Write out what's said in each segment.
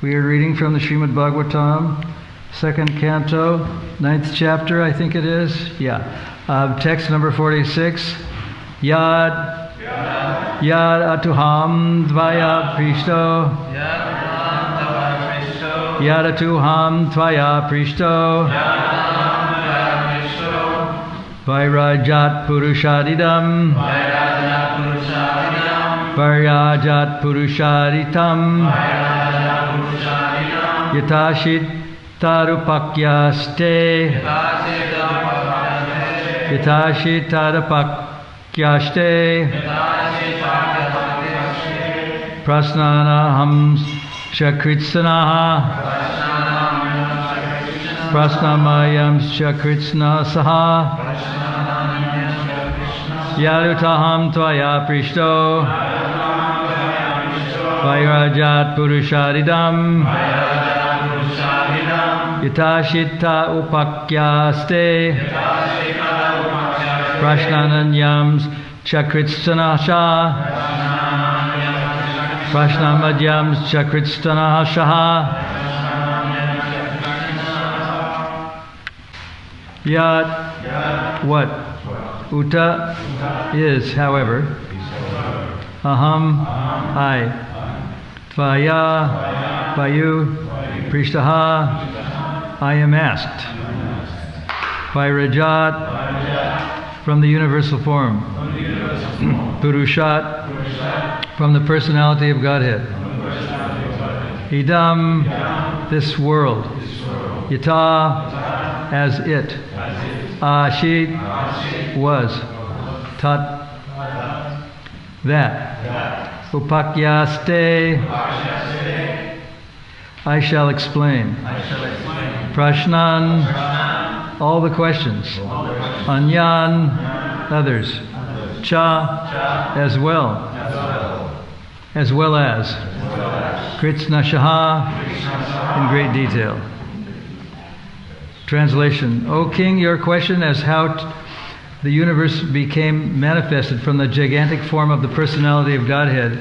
We are reading from the Srimad Bhagavatam, 2nd canto, 9th chapter, I think it is. Text number 46. Yad atuham dvaya prishto. Yad atuham dvaya prishto. Vairajat purushadidam. Vairajat purushaditam. Yatashit tarupakyaste. Yatashit tarupakyaste. Prasnanaham chakritsanaha. Prasnamayam chakritsnasaha. Yadutaham tvaya prishto. Vairajat purushadidam. Yatashita upakyaste. Prashnananyam chakritstanasha. Prashnamadyam chakritstanasha. Yat, what? Uta is, however. Aham, I. Tvaya, by you. Prishtaha, I am asked. Vairajat, from the universal form. Purushat, from the personality of Godhead. Idam, this world. Yata, as it. Ashit, was. Tat, that. Upakyaste, I shall explain. Prashnan, all the questions. Anyan, others. Cha, as well. As well as. Kritsnashaha, in great detail. Translation. O King, your question as how the universe became manifested from the gigantic form of the personality of Godhead,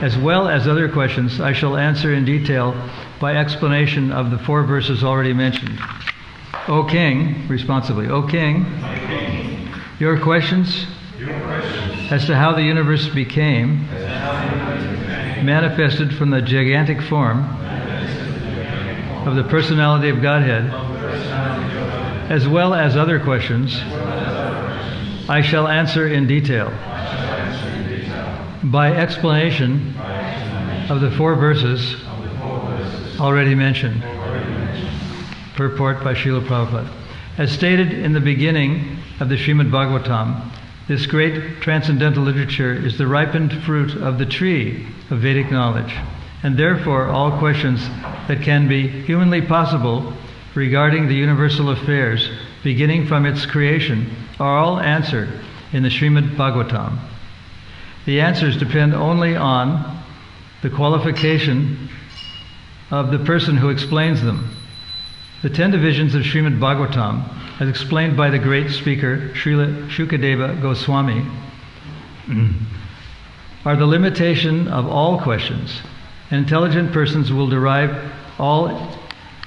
as well as other questions, I shall answer in detail by explanation of the 4 verses already mentioned. O King, responsibly, O King, your questions as to how the universe became manifested from the gigantic form of the personality of Godhead, as well as other questions, I shall answer in detail by explanation of the 4 verses already mentioned. Purport by Srila Prabhupada. As stated in the beginning of the Srimad Bhagavatam, this great transcendental literature is the ripened fruit of the tree of Vedic knowledge, and therefore all questions that can be humanly possible regarding the universal affairs beginning from its creation are all answered in the Srimad Bhagavatam. The answers depend only on the qualification of the person who explains them. The 10 divisions of Srimad Bhagavatam, as explained by the great speaker Srila Shukadeva Goswami, are the limitation of all questions. Intelligent persons will derive all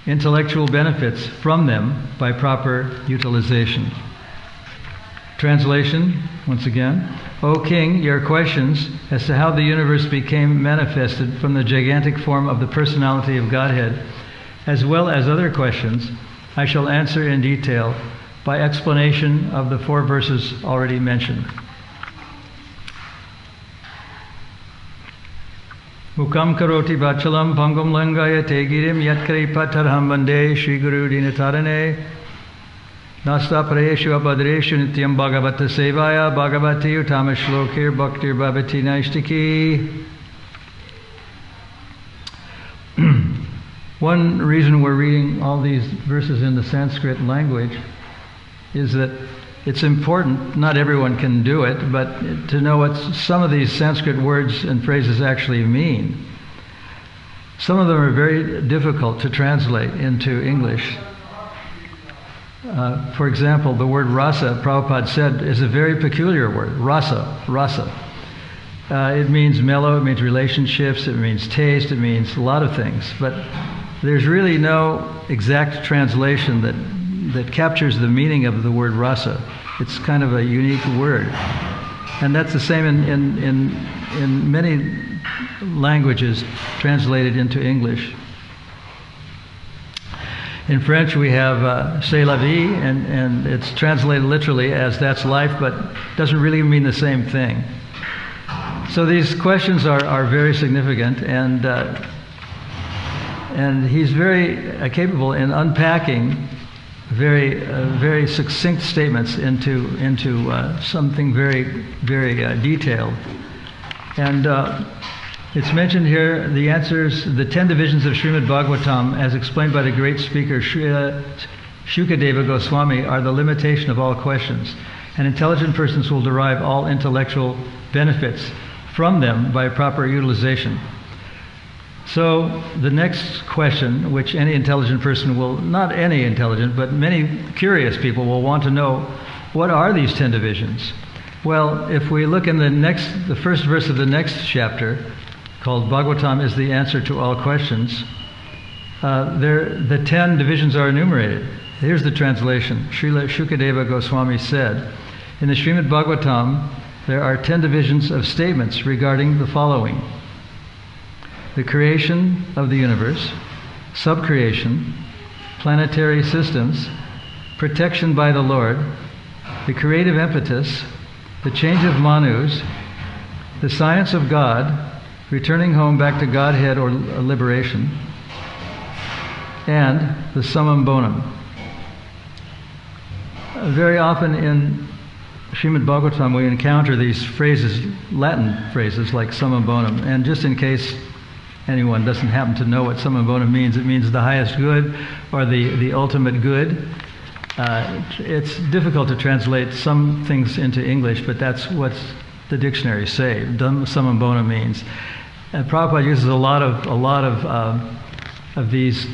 intellectual benefits from them by proper utilization. Translation, once again. O King, your questions as to how the universe became manifested from the gigantic form of the personality of Godhead, as well as other questions, I shall answer in detail by explanation of the 4 verses already mentioned. Mukam karoti vachalam pangam langaya te girim yatkari patarham vande Shri Guru Dinatarane Nasta Pareshu Abhadreshu Nityam Bhagavata Sevaya Bhagavati Uttama Shlokir Bhaktir Bhavati Naishtiki. One reason we're reading all these verses in the Sanskrit language is that it's important, not everyone can do it, but to know what some of these Sanskrit words and phrases actually mean. Some of them are very difficult to translate into English. For example, the word rasa, Prabhupada said, is a very peculiar word, rasa. It means mellow, it means relationships, it means taste, it means a lot of things. But there's really no exact translation that captures the meaning of the word rasa. It's kind of a unique word. And that's the same in many languages translated into English. In French we have c'est la vie, and it's translated literally as that's life, but doesn't really mean the same thing. So these questions are very significant, and he's very capable in unpacking very succinct statements into something very detailed. And it's mentioned here the answers, the 10 divisions of Srimad Bhagavatam, as explained by the great speaker Shukadeva Goswami, are the limitation of all questions, and intelligent persons will derive all intellectual benefits from them by proper utilization. So the next question, which any intelligent person will, not any intelligent, but many curious people will want to know, what are these 10 divisions? Well, if we look in the first verse of the next chapter, called Bhagavatam is the answer to all questions, the 10 divisions are enumerated. Here's the translation. Srila Shukadeva Goswami said, in the Srimad Bhagavatam, there are 10 divisions of statements regarding the following: the creation of the universe, subcreation, planetary systems, protection by the Lord, the creative impetus, the change of manus, the science of God, returning home back to Godhead or liberation, and the summum bonum. Very often in Srimad Bhagavatam we encounter these phrases, Latin phrases like summum bonum, and just in case anyone doesn't happen to know what summum bonum means, it means the highest good or the ultimate good. It's difficult to translate some things into English, but that's what the dictionaries say. Summum bonum means. And Prabhupada uses a lot of these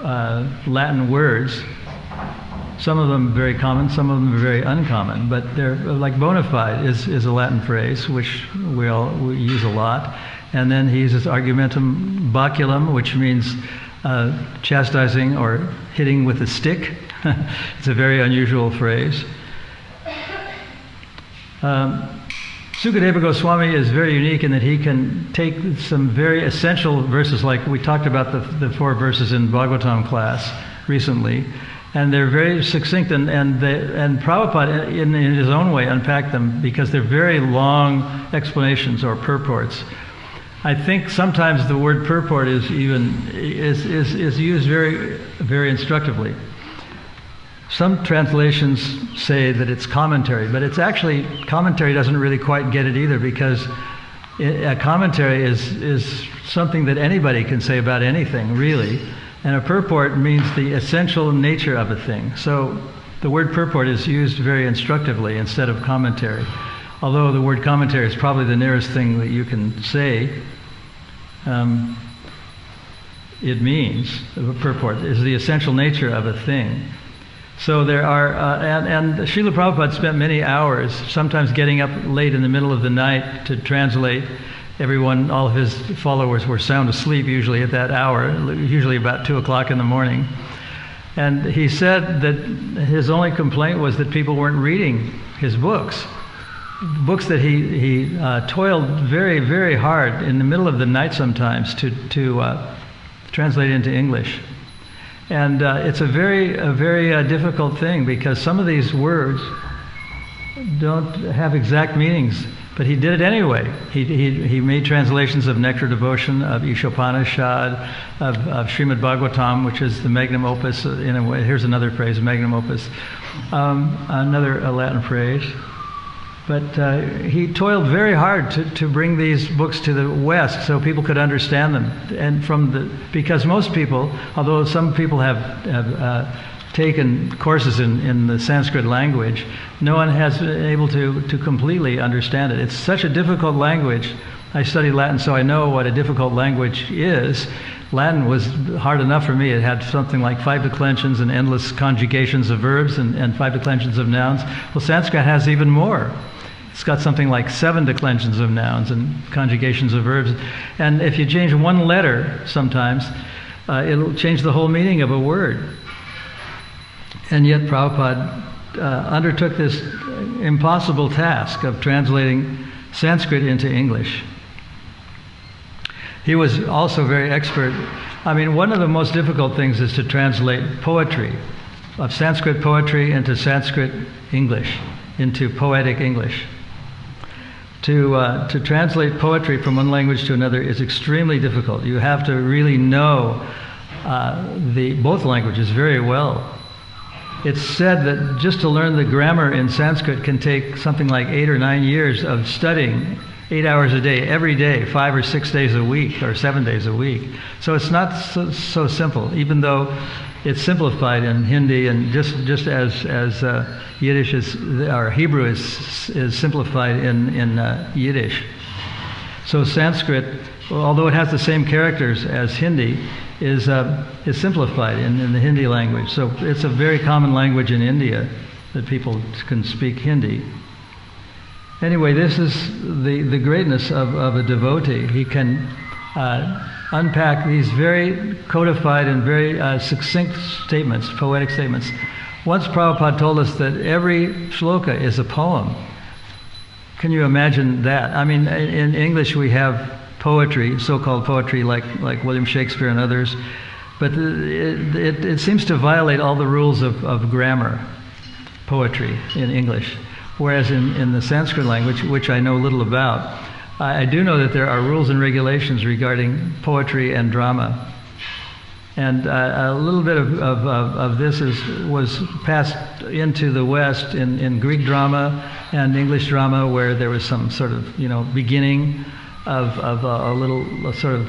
Latin words. Some of them very common, some of them are very uncommon, but they're like bona fide is a Latin phrase which we use a lot. And then he uses argumentum baculum, which means chastising or hitting with a stick. It's a very unusual phrase. Sukadeva Goswami is very unique in that he can take some very essential verses, like we talked about the 4 verses in Bhagavatam class recently, and they're very succinct, and Prabhupada in his own way unpacked them because they're very long explanations or purports. I think sometimes the word purport is used very instructively. Some translations say that it's commentary, but it's actually, commentary doesn't really quite get it either, because a commentary is something that anybody can say about anything, really. And a purport means the essential nature of a thing. So the word purport is used very instructively instead of commentary. Although the word commentary is probably the nearest thing that you can say. It means, the purport is the essential nature of a thing. So there are, and Srila Prabhupada spent many hours, sometimes getting up late in the middle of the night to translate. Everyone, all of his followers were sound asleep usually at that hour, usually about 2 o'clock in the morning. And he said that his only complaint was that people weren't reading his books. Books that he toiled very hard in the middle of the night sometimes to translate into English. And it's a very difficult thing, because some of these words don't have exact meanings, but he did it anyway. He made translations of Nectar Devotion, of Ishopanishad, of Srimad Bhagavatam, which is the magnum opus in a way. Here's another phrase, magnum opus, another Latin phrase. But he toiled very hard to bring these books to the West so people could understand them. And because most people, although some people have taken courses in the Sanskrit language, no one has been able to completely understand it. It's such a difficult language. I studied Latin, so I know what a difficult language is. Latin was hard enough for me. It had something like 5 declensions and endless conjugations of verbs and 5 declensions of nouns. Well, Sanskrit has even more. It's got something like 7 declensions of nouns and conjugations of verbs. And if you change one letter sometimes, it'll change the whole meaning of a word. And yet Prabhupada undertook this impossible task of translating Sanskrit into English. He was also very expert. I mean, one of the most difficult things is to translate poetry, of Sanskrit poetry into Sanskrit English, into poetic English. To translate poetry from one language to another is extremely difficult. You have to really know both languages very well. It's said that just to learn the grammar in Sanskrit can take something like 8 or 9 years of studying 8 hours a day, every day, 5 or 6 days a week, or 7 days a week. So it's not so simple, even though it's simplified in Hindi, and just as Yiddish is, or Hebrew is simplified in Yiddish. So Sanskrit, although it has the same characters as Hindi, is simplified in the Hindi language. So it's a very common language in India that people can speak Hindi. Anyway, this is the greatness of a devotee. He can unpack these very codified and very succinct statements, poetic statements. Once Prabhupada told us that every shloka is a poem. Can you imagine that? I mean, in English we have poetry, so-called poetry like William Shakespeare and others, but it seems to violate all the rules of grammar, poetry in English. Whereas in the Sanskrit language, which I know little about, I do know that there are rules and regulations regarding poetry and drama. And a little bit of this was passed into the West in Greek drama and English drama, where there was some sort of beginning of a little sort of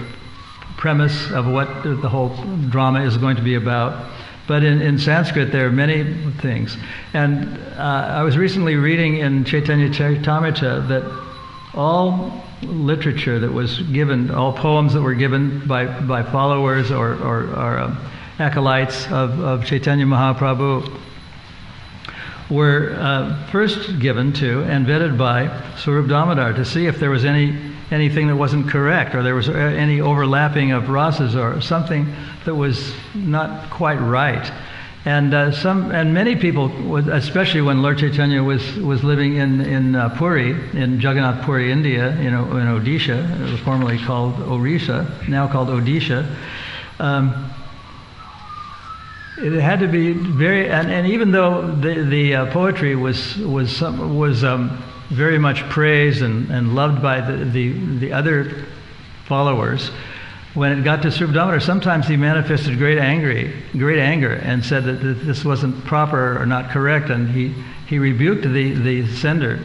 premise of what the whole drama is going to be about. But in Sanskrit there are many things. And I was recently reading in Chaitanya Charitamrita that all literature that was given, all poems that were given by followers or acolytes of Chaitanya Mahaprabhu were first given to and vetted by Swarup Damodar to see if there was anything that wasn't correct, or there was any overlapping of rasas or something that was not quite right. And many people, especially when Lord Chaitanya was living in Puri, in Jagannath Puri, India, in Odisha, it was formerly called Orissa, now called Odisha. It had to be very, and even though the poetry was very much praised and loved by the other followers, when it got to Swarup Damodar, sometimes he manifested great anger and said that this wasn't proper or not correct, and he rebuked the sender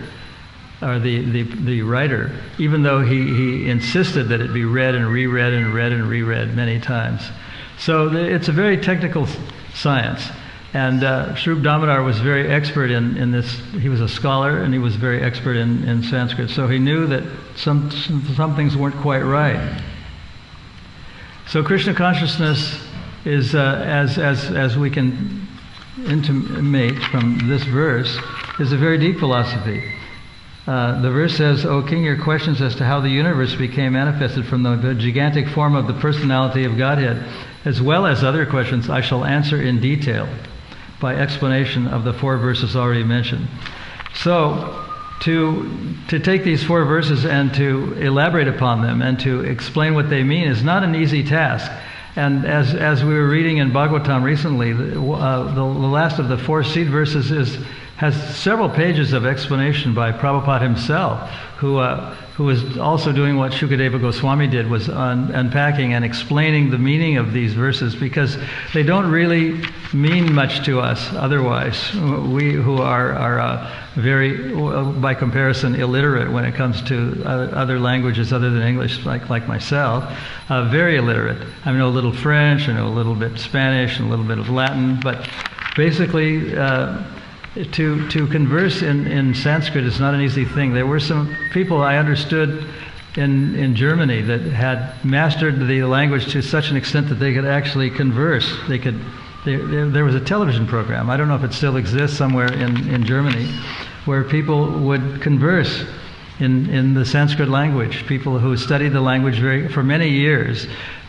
or the writer, even though he insisted that it be read and reread and read and reread many times. So it's a very technical science. And Swarup Damodar was very expert in this. He was a scholar and he was very expert in Sanskrit. So he knew that some things weren't quite right. So Krishna consciousness is, as we can intimate from this verse, is a very deep philosophy. The verse says, "O King, your questions as to how the universe became manifested from the gigantic form of the personality of Godhead, as well as other questions, I shall answer in detail by explanation of the 4 verses already mentioned." So, to take these 4 verses and to elaborate upon them and to explain what they mean is not an easy task. And as we were reading in Bhagavatam recently, the last of the 4 seed verses has several pages of explanation by Prabhupada himself, who was also doing what Shukadeva Goswami did, was unpacking and explaining the meaning of these verses, because they don't really mean much to us otherwise. We who are very, by comparison, illiterate when it comes to other languages other than English, like myself, very illiterate. I know a little French, I know a little bit Spanish, and a little bit of Latin, but basically to converse in Sanskrit is not an easy thing. There were some people I understood in Germany that had mastered the language to such an extent that they could actually converse. There was a television program. I don't know if it still exists somewhere in Germany, where people would converse in the Sanskrit language, people who studied the language for many years,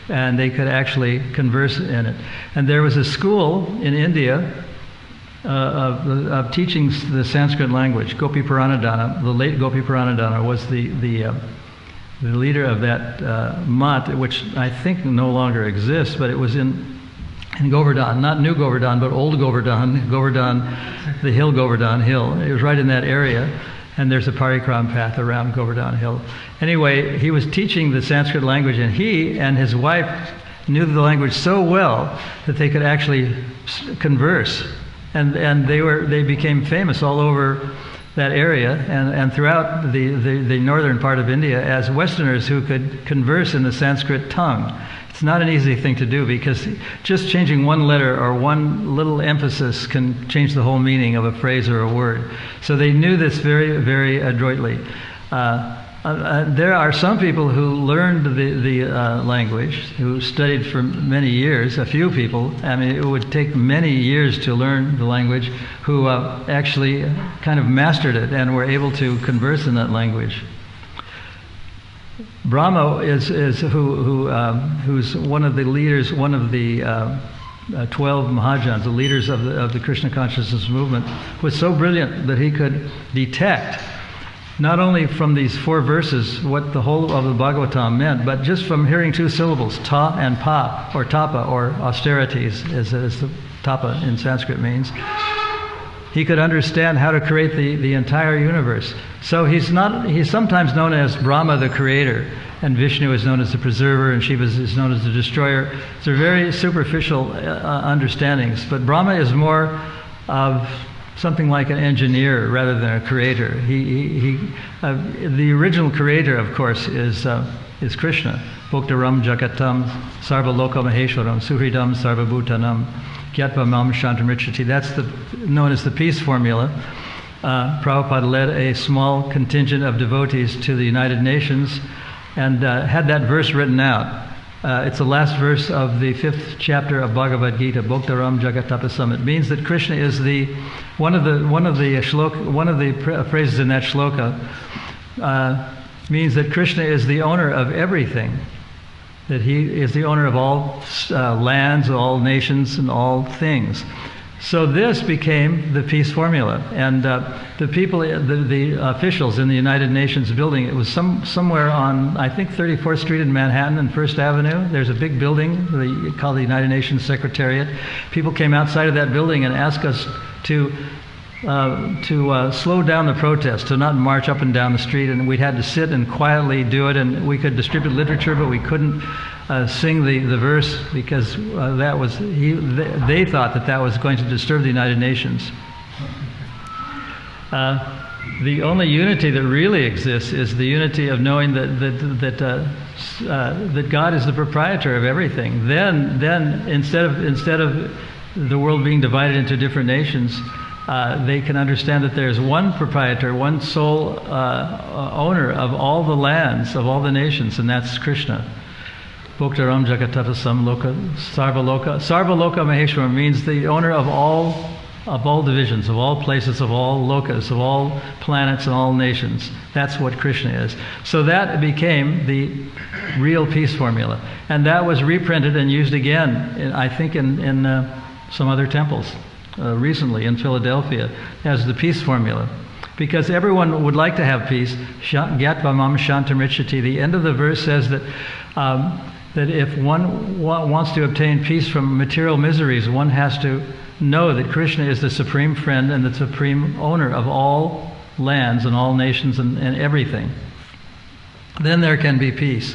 and they could actually converse in it. And there was a school in India of teaching the Sanskrit language. Gopi Puranadana, the late Gopi Puranadana, was the leader of that mat, which I think no longer exists, but it was in Govardhan, not New Govardhan, but Old Govardhan, the hill Govardhan Hill. It was right in that area, and there's a parikram path around Govardhan Hill. Anyway, he was teaching the Sanskrit language, and he and his wife knew the language so well that they could actually converse, and they became famous all over that area and throughout the northern part of India as Westerners who could converse in the Sanskrit tongue. It's not an easy thing to do, because just changing one letter or one little emphasis can change the whole meaning of a phrase or a word. So they knew this very, very adroitly. There are some people who learned the language, who studied for many years, a few people. I mean, it would take many years to learn the language, who actually kind of mastered it and were able to converse in that language. Brahma is who's one of the leaders, one of the 12 Mahajans, the leaders of the Krishna consciousness movement, was so brilliant that he could detect not only from these 4 verses what the whole of the Bhagavatam meant, but just from hearing 2 syllables, ta and pa, or tapa, or austerities, as the tapa in Sanskrit means, he could understand how to create the entire universe. So he's sometimes known as Brahma the creator, and Vishnu is known as the preserver, and Shiva is known as the destroyer. They're very superficial understandings, but Brahma is more of something like an engineer rather than a creator. The original creator, of course, is Krishna. Bhoktaram Jagatam Sarva Loka Maheshwaram Suhridam Sarva Bhutanam Gyatva Mam Shantamrichati. That's known as the peace formula. Prabhupada led a small contingent of devotees to the United Nations and had that verse written out. It's the last verse of the 5th chapter of Bhagavad Gita, Bhoktaram Jagatapasam. It means that Krishna is one of the phrases in that shloka means that Krishna is the owner of everything, that he is the owner of all lands, all nations, and all things. So this became the peace formula, and the people, the officials in the United Nations building, it was somewhere on, I think, 34th Street in Manhattan and First Avenue. There's a big building called the United Nations Secretariat. People came outside of that building and asked us to slow down the protest, to not march up and down the street, and we had to sit and quietly do it, and we could distribute literature, but we couldn't sing the verse, because they thought that was going to disturb the United Nations. The only unity that really exists is the unity of knowing that God is the proprietor of everything. Then instead of the world being divided into different nations, they can understand that there's one proprietor, one sole owner of all the lands, of all the nations, and that's Krishna. Bhoktaram Jagatapasam Loka Sarva Loka. Sarva Loka Maheshwaram means the owner of all divisions, of all places, of all lokas, of all planets and all nations. That's what Krishna is. So that became the real peace formula. And that was reprinted and used again, I think, in some other temples. Recently in Philadelphia as the peace formula, because everyone would like to have peace. Gyatva mam shantamrichati. The end of the verse says that if one wants to obtain peace from material miseries, one has to know that Krishna is the supreme friend and the supreme owner of all lands and all nations and everything. Then there can be peace.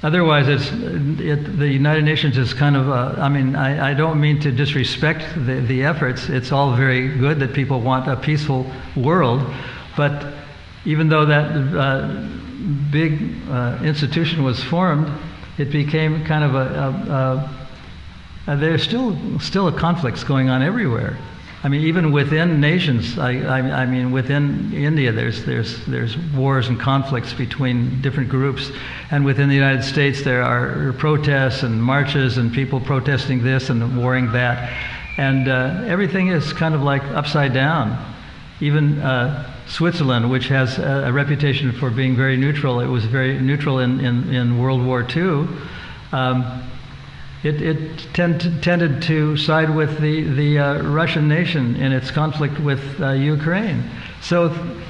Otherwise, the United Nations is kind of, I don't mean to disrespect the efforts. It's all very good that people want a peaceful world, but even though that big institution was formed, it became kind of there's still conflicts going on everywhere. I mean, even within nations, I mean, within India, there's wars and conflicts between different groups, and within the United States, there are protests and marches and people protesting this and warring that, And everything is kind of like upside down. Even Switzerland, which has a reputation for being very neutral, it was very neutral in World War II. It tended to side with the Russian nation in its conflict with Ukraine. So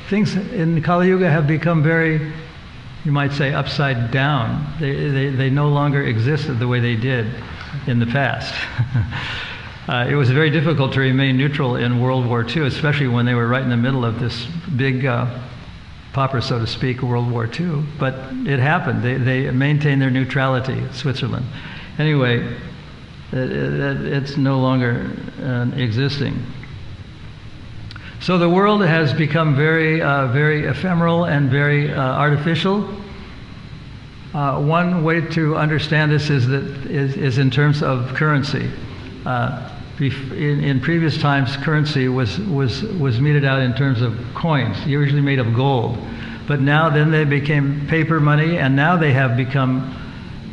things in Kali Yuga have become very, you might say, upside down. They no longer exist the way they did in the past. It was very difficult to remain neutral in World War II, especially when they were right in the middle of this big popper, so to speak, World War II. But it happened. They maintained their neutrality, Switzerland. Anyway, it's no longer existing. So the world has become very, very ephemeral and very artificial. One way to understand this is in terms of currency. In previous times, currency was meted out in terms of coins, usually made of gold. But now then they became paper money, and now they have become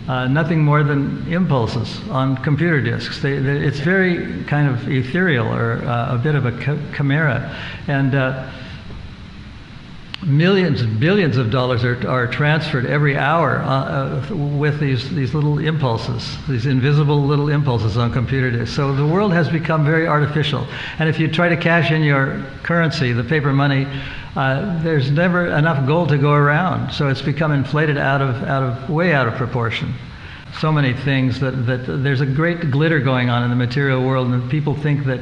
nothing more than impulses on computer disks. It's very kind of ethereal, or a bit of a chimera. And millions, billions of dollars are transferred every hour with these little impulses, these invisible little impulses on computer disks. So the world has become very artificial. And if you try to cash in your currency, the paper money, there's never enough gold to go around. So it's become inflated way out of proportion. So many things that there's a great glitter going on in the material world, and people think that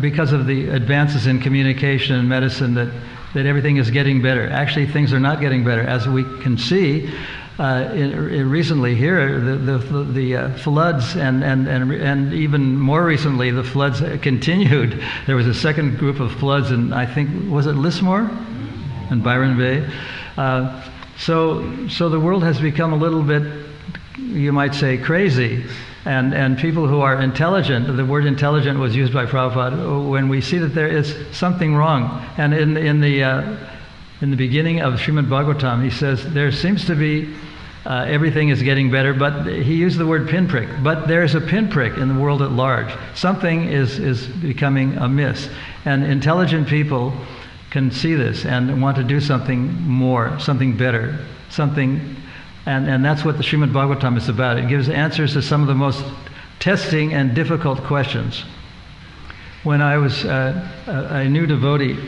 because of the advances in communication and medicine that everything is getting better. Actually, things are not getting better. As we can see recently here, the floods and even more recently, the floods continued. There was a second group of floods in, I think, was it Lismore and Byron Bay? So the world has become a little bit, you might say, crazy. And people who are intelligent, the word intelligent was used by Prabhupada, when we see that there is something wrong. And in the beginning of Srimad Bhagavatam, he says, there seems to be, everything is getting better, but he used the word pinprick. But there's a pinprick in the world at large. Something is becoming amiss. And intelligent people can see this and want to do something more, something better, something. And that's what the Srimad Bhagavatam is about. It gives answers to some of the most testing and difficult questions. When I was a new devotee,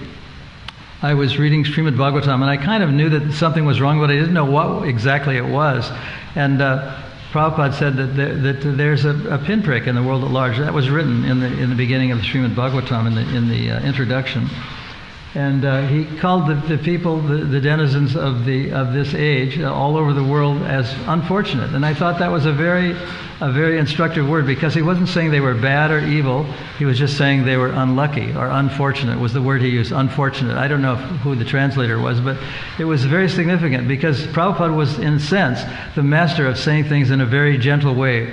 I was reading Srimad Bhagavatam, and I kind of knew that something was wrong, but I didn't know what exactly it was. And Prabhupada said that there's a pinprick in the world at large. That was written in the beginning of the Srimad Bhagavatam in the introduction. And he called the people, the denizens of this age, all over the world, as unfortunate. And I thought that was a very instructive word, because he wasn't saying they were bad or evil. He was just saying they were unlucky, or unfortunate was the word he used, unfortunate. I don't know who the translator was, but it was very significant, because Prabhupada was, in a sense, the master of saying things in a very gentle way.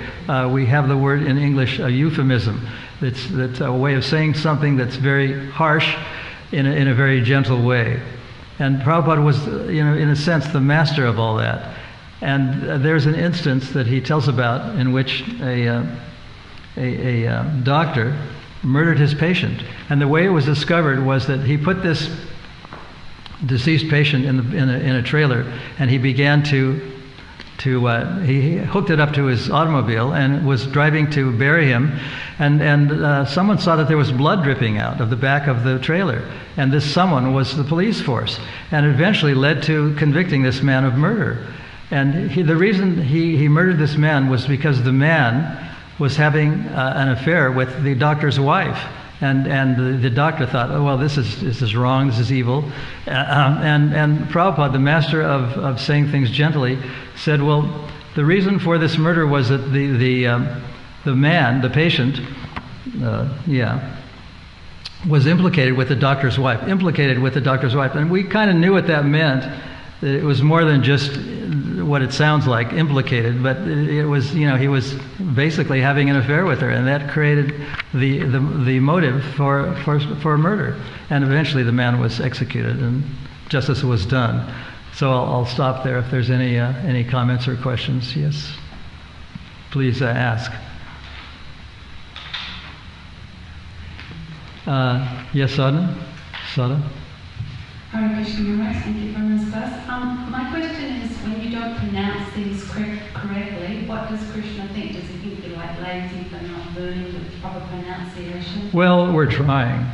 We have the word in English, a euphemism. That's a way of saying something that's very harsh, in a very gentle way. And Prabhupada was, in a sense, the master of all that. And there's an instance that he tells about in which a doctor murdered his patient. And the way it was discovered was that he put this deceased patient in a trailer, and he began he hooked it up to his automobile and was driving to bury him, and someone saw that there was blood dripping out of the back of the trailer, and this someone was the police force, and eventually led to convicting this man of murder. And the reason he murdered this man was because the man was having an affair with the doctor's wife. And the doctor thought, oh, well, this is wrong, this is evil. And Prabhupada, the master of saying things gently, said, well, the reason for this murder was that the man, the patient, was implicated with the doctor's wife. And we kind of knew what that meant. That it was more than just what it sounds like, implicated, but it was, he was basically having an affair with her, and that created the motive for murder. And eventually the man was executed, and justice was done. So I'll stop there. If there's any comments or questions, yes, please ask. Yes, Sadhana? Sada? Hare Krishna Maharaj, thank you for this class. My question is, when you don't pronounce things correctly, what does Krishna think? Does he think you're like lazy for not learning the proper pronunciation? Well, we're trying.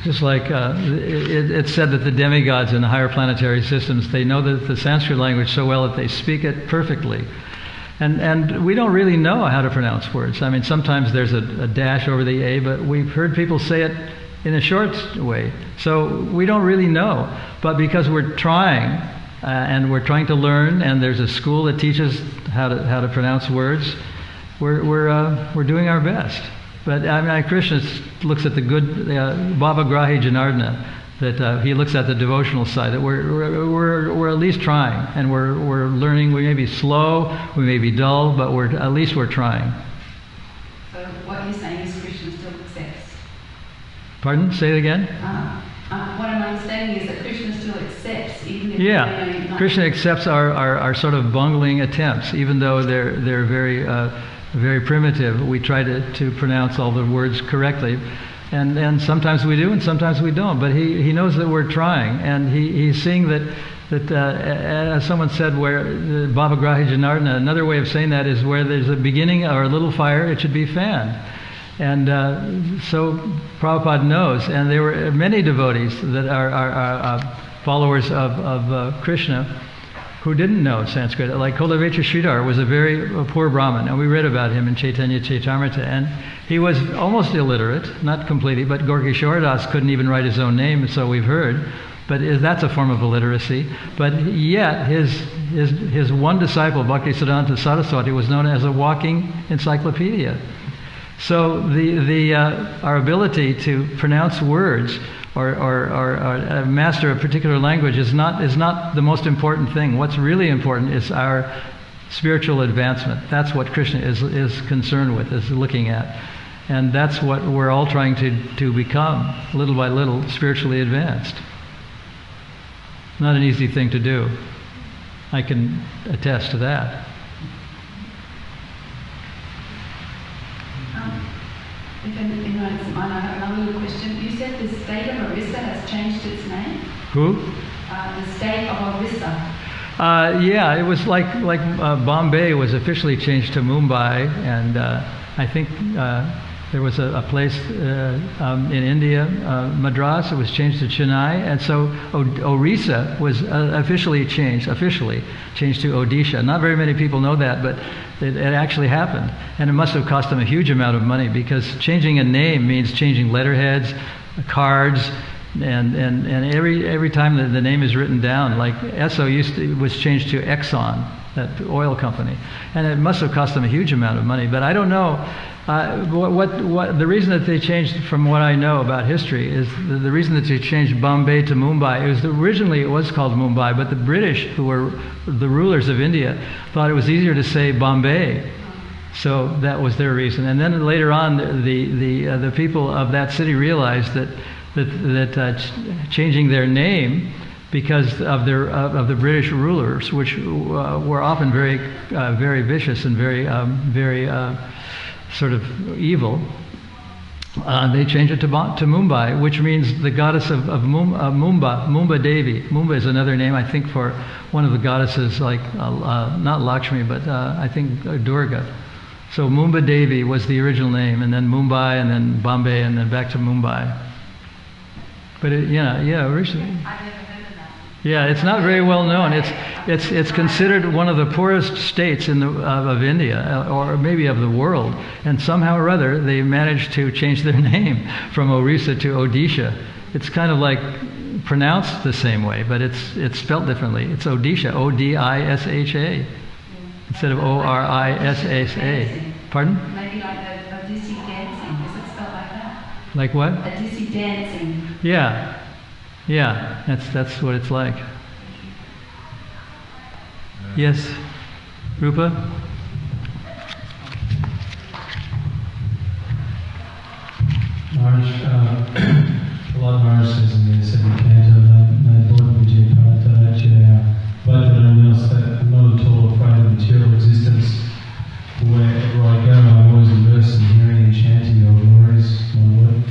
Just like it's said that the demigods in the higher planetary systems, they know the Sanskrit language so well that they speak it perfectly. And we don't really know how to pronounce words. I mean, sometimes there's a dash over the A, but we've heard people say it in a short way. So we don't really know. But because we're trying, and we're trying to learn, and there's a school that teaches how to pronounce words, we're doing our best. But I mean, Krishna looks at the good Bhava Grahi Janardana, that he looks at the devotional side. That we're at least trying, and we're learning. We may be slow, we may be dull, but at least we're trying. So what you're saying is Krishna still accepts. Pardon? Say it again. What I'm understanding is that Krishna still accepts, even if Krishna accepts our sort of bungling attempts, even though they're very primitive. We try to pronounce all the words correctly, and sometimes we do, and sometimes we don't. But he knows that we're trying, and he's seeing that as someone said, where Bhava Grahi Janardana, another way of saying that is where there's a beginning or a little fire, it should be fanned. And so Prabhupada knows, and there were many devotees that are followers of Krishna who didn't know Sanskrit. Like Kolavecha Sridhar was a very poor Brahmin, and we read about him in Chaitanya Chaitamrita, and he was almost illiterate, not completely, but Gorky Shoradas couldn't even write his own name, so we've heard. But that's a form of illiteracy. But yet, his one disciple, Bhaktisiddhanta Saraswati, was known as a walking encyclopedia. So our ability to pronounce words or master a particular language is not the most important thing. What's really important is our spiritual advancement. That's what Krishna is concerned with, is looking at. And that's what we're all trying to become, little by little, spiritually advanced. Not an easy thing to do. I can attest to that. If anyone doesn't mind, I have another little question. You said the state of Orissa has changed its name? Who? The state of Orissa. Yeah, it was like Bombay was officially changed to Mumbai, and I think there was a place in India, Madras, it was changed to Chennai, and so Orissa was officially changed to Odisha. Not very many people know that, but it actually happened. And it must have cost them a huge amount of money, because changing a name means changing letterheads, cards, and every time the name is written down, like Esso was changed to Exxon, that oil company, and it must have cost them a huge amount of money. But I don't know what the reason that they changed, from what I know about history, is the reason that they changed Bombay to Mumbai. Originally it was called Mumbai, but the British, who were the rulers of India, thought it was easier to say Bombay. So that was their reason. And then later on, the people of that city realized that changing their name, because of the British rulers, which were often very vicious and very sort of evil, they changed it to Mumbai, which means the goddess of Mumba Devi. Mumba is another name, I think, for one of the goddesses, like not Lakshmi, but I think Durga. So Mumba Devi was the original name, and then Mumbai, and then Bombay, and then back to Mumbai. But originally. Yeah, it's not very well known. It's considered one of the poorest states of India, or maybe of the world. And somehow or other, they managed to change their name from Orissa to Odisha. It's kind of like pronounced the same way, but it's spelled differently. It's Odisha, O-D-I-S-H-A, instead of O-R-I-S-H-A. Pardon? Maybe like Odissi dancing. Is it spelled like that? Like what? Odissi dancing. Yeah, that's what it's like. Yes, Rupa? Maharaj, Lord Maharaj says in the second canto, "My Lord Vijay Prabhupada, everyone else, that I'm not at all afraid of material existence. Wherever I go, I'm always immersed in hearing and chanting your glories, my Lord.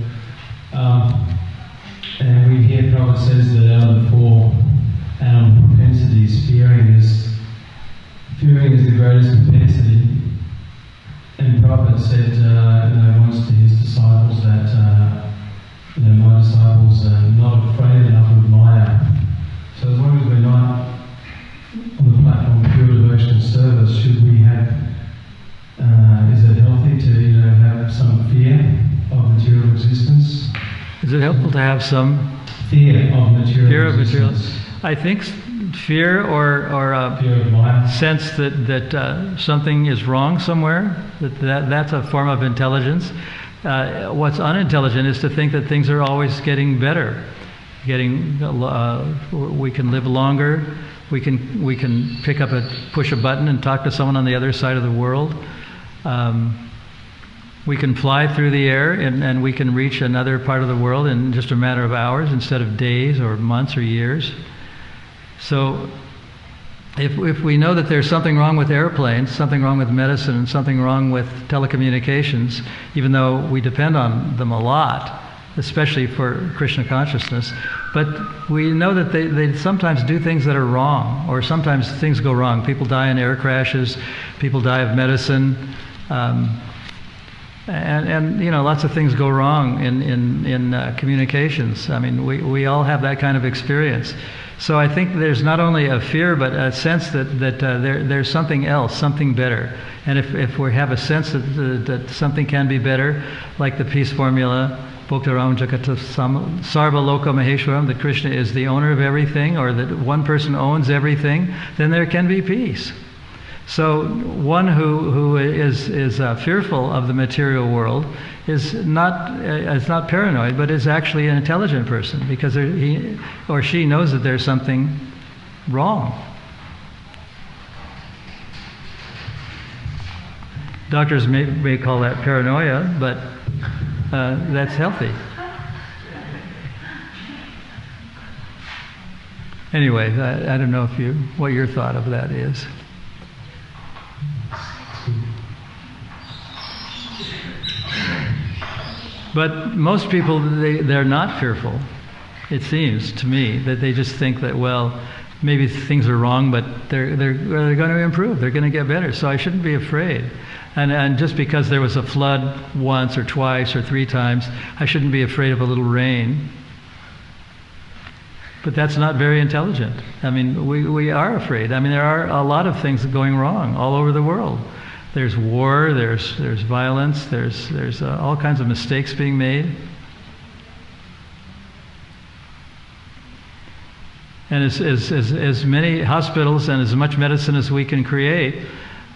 Prabhupada said, once to his disciples that, my disciples are not afraid enough of Maya. So as long as we're not on the platform of pure devotional service, should we have, is it healthy to, have some fear of material existence? Is it helpful to have some Fear of material fear of material? existence. I think fear or Fear of Maya. sense that something is wrong somewhere, that's a form of intelligence. What's unintelligent is to think that things are always getting better. We can live longer. We can push a button and talk to someone on the other side of the world. We can fly through the air and we can reach another part of the world in just a matter of hours instead of days or months or years. So if we know that there's something wrong with airplanes, something wrong with medicine, and something wrong with telecommunications, even though we depend on them a lot, especially for Krishna consciousness, but we know that they sometimes do things that are wrong, or sometimes things go wrong. People die in air crashes, people die of medicine, and lots of things go wrong in communications. I mean, we all have that kind of experience. So I think there's not only a fear, but a sense that there's something else, something better. And if we have a sense that something can be better, like the peace formula, Bhoktaram Jakata Sarva Loka Maheshwaram, that Krishna is the owner of everything, or that one person owns everything, then there can be peace. So one who is fearful of the material world is not paranoid, but is actually an intelligent person, because he or she knows that there's something wrong. Doctors may call that paranoia, but that's healthy. Anyway, I don't know what your thought of that is. But most people, they're not fearful. It seems to me that they just think that, well, maybe things are wrong, but they're going to improve. They're going to get better. So I shouldn't be afraid. And just because there was a flood once or twice or 3 times, I shouldn't be afraid of a little rain. But that's not very intelligent. I mean, we are afraid. I mean, there are a lot of things going wrong all over the world. There's war, there's violence, there's all kinds of mistakes being made. And as many hospitals and as much medicine as we can create,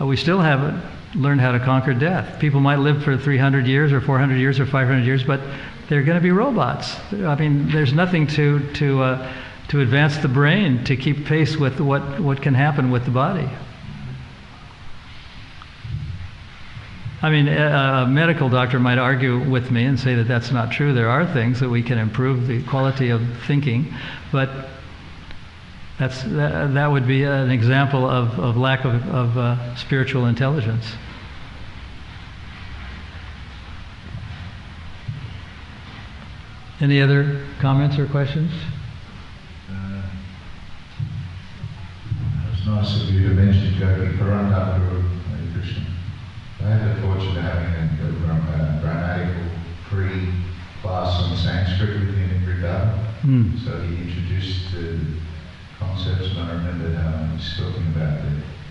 we still haven't learned how to conquer death. People might live for 300 years or 400 years or 500 years, but they're going to be robots. I mean, there's nothing to advance the brain to keep pace with what can happen with the body. I mean, a medical doctor might argue with me and say that that's not true. There are things that we can improve the quality of thinking, but that would be an example of lack of spiritual intelligence. Any other comments or questions? It's nice of you to mention Yogi Paranta Guru Krishna. I had the fortune of having a grammatical pre-class on Sanskrit with him every day. So he introduced the concepts, and I remembered how he was talking about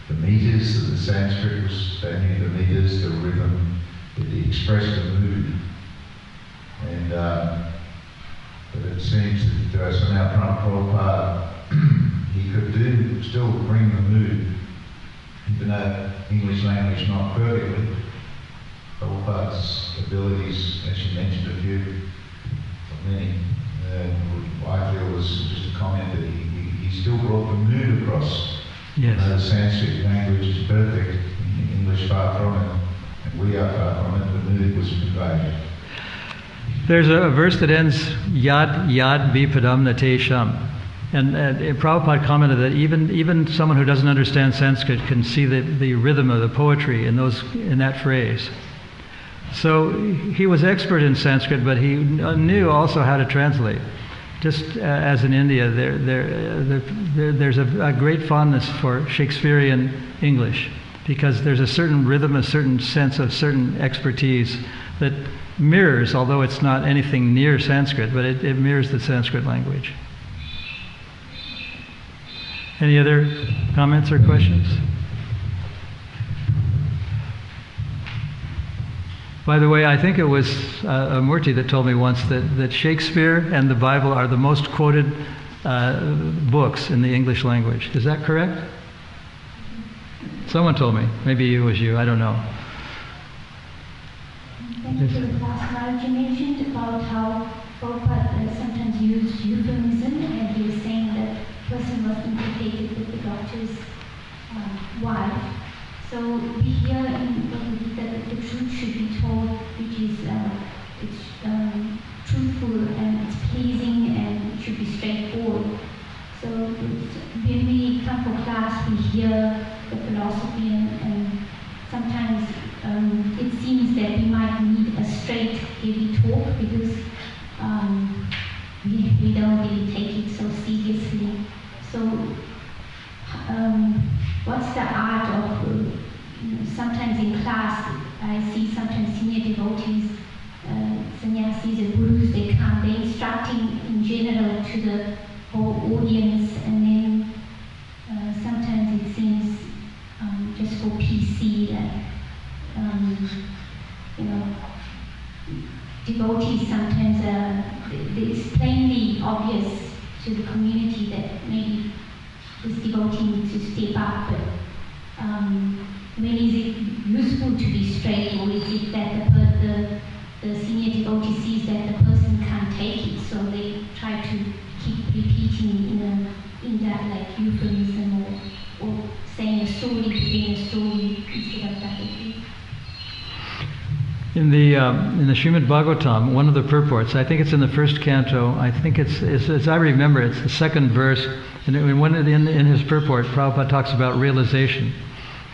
the meters that the Sanskrit was, they knew the meters, the rhythm, it expressed a mood. And but it seems that somehow Prabhupada, he could still bring the mood, even though English language not perfectly. Prabhupada's abilities, as you mentioned a few, many, I feel was just a comment that he still brought the mood across. Yes. The Sanskrit language is perfect, English far from it, and we are far from it, the mood was conveyed. There's a verse that ends yad vipadam natesham. And Prabhupada commented that even someone who doesn't understand Sanskrit can see the rhythm of the poetry in that phrase. So he was expert in Sanskrit, but he knew also how to translate. Just as in India, there's a great fondness for Shakespearean English. because there's a certain rhythm, a certain sense of certain expertise that mirrors, although it's not anything near Sanskrit, but it mirrors the Sanskrit language. Any other comments or questions? By the way, I think it was a Murti that told me once that Shakespeare and the Bible are the most quoted books in the English language. Is that correct? Someone told me. Maybe it was you. I don't know. Thank you for the class. Now, you mentioned about how Prabhupada sometimes used euphemism, and he was saying that person was implicated with the doctor's wife. So we hear in Bhagavad Gita that the truth should be told, which is truthful and it's pleasing and it should be straightforward. So when we come for class, we hear the philosophy and sometimes it seems that we might need a straight, heavy talk because we don't really take it so seriously. So what's the art of, sometimes in class, I see sometimes senior devotees, sannyasis and gurus, they come, they're instructing in general to the whole audience, and then sometimes it seems just for PC that, devotees sometimes, it's plainly obvious to the community that maybe this devotee needs to step up, but when is it useful to be straight, or is it that the senior devotee sees that the person can't take it, so they try to keep repeating in that like euphemism or saying a story, giving a story instead of that? In the Srimad Bhagavatam, one of the purports, I think it's in the first canto, I think it's as I remember, it's the second verse, and in his purport, Prabhupada talks about realization.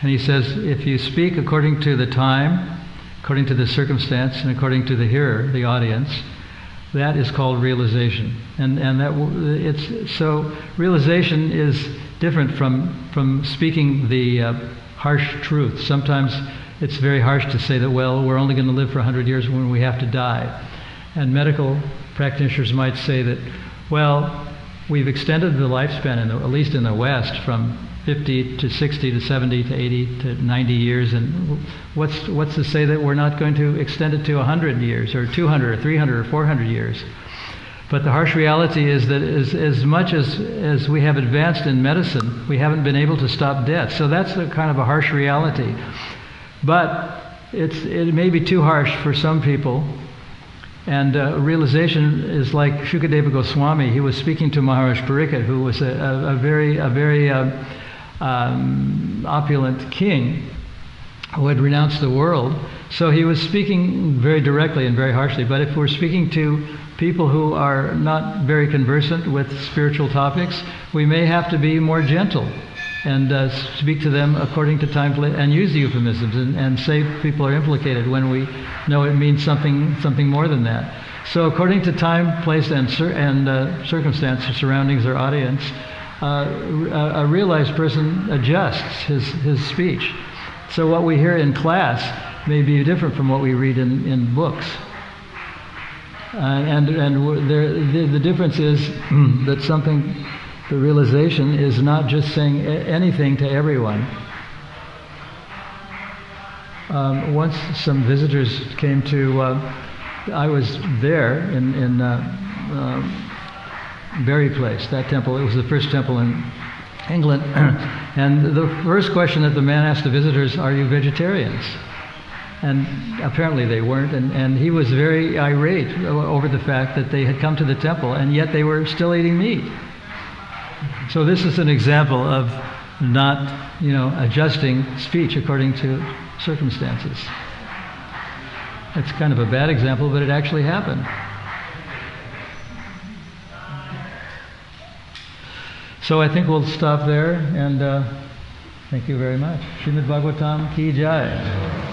And he says, if you speak according to the time, according to the circumstance, and according to the hearer, the audience, that is called realization. And that it's so realization is different from speaking the harsh truth. Sometimes it's very harsh to say that, well, we're only going to live for 100 years when we have to die. And medical practitioners might say that, well, we've extended the lifespan, at least in the West, from 50 to 60 to 70 to 80 to 90 years, and what's to say that we're not going to extend it to 100 years or 200 or 300 or 400 years? But the harsh reality is that as much as we have advanced in medicine, we haven't been able to stop death. So that's a kind of a harsh reality. But it may be too harsh for some people. And realization is like Shukadeva Goswami. He was speaking to Maharaj Pariksit, who was a very opulent king who had renounced the world. So he was speaking very directly and very harshly. But if we're speaking to people who are not very conversant with spiritual topics, we may have to be more gentle and speak to them according to time and use the euphemisms and say people are implicated when we know it means something more than that. So according to time, place, and circumstance, surroundings, or audience, a realized person adjusts his speech. So what we hear in class may be different from what we read in books. The difference is that the realization is not just saying anything to everyone. Once some visitors came to, I was there in Berry Place, that temple. It was the first temple in England. And the first question that the man asked the visitors, are you vegetarians? And apparently they weren't, and he was very irate over the fact that they had come to the temple and yet they were still eating meat. So this is an example of not, adjusting speech according to circumstances. It's kind of a bad example, but it actually happened. So I think we'll stop there, and thank you very much. Srimad Bhagavatam ki jai.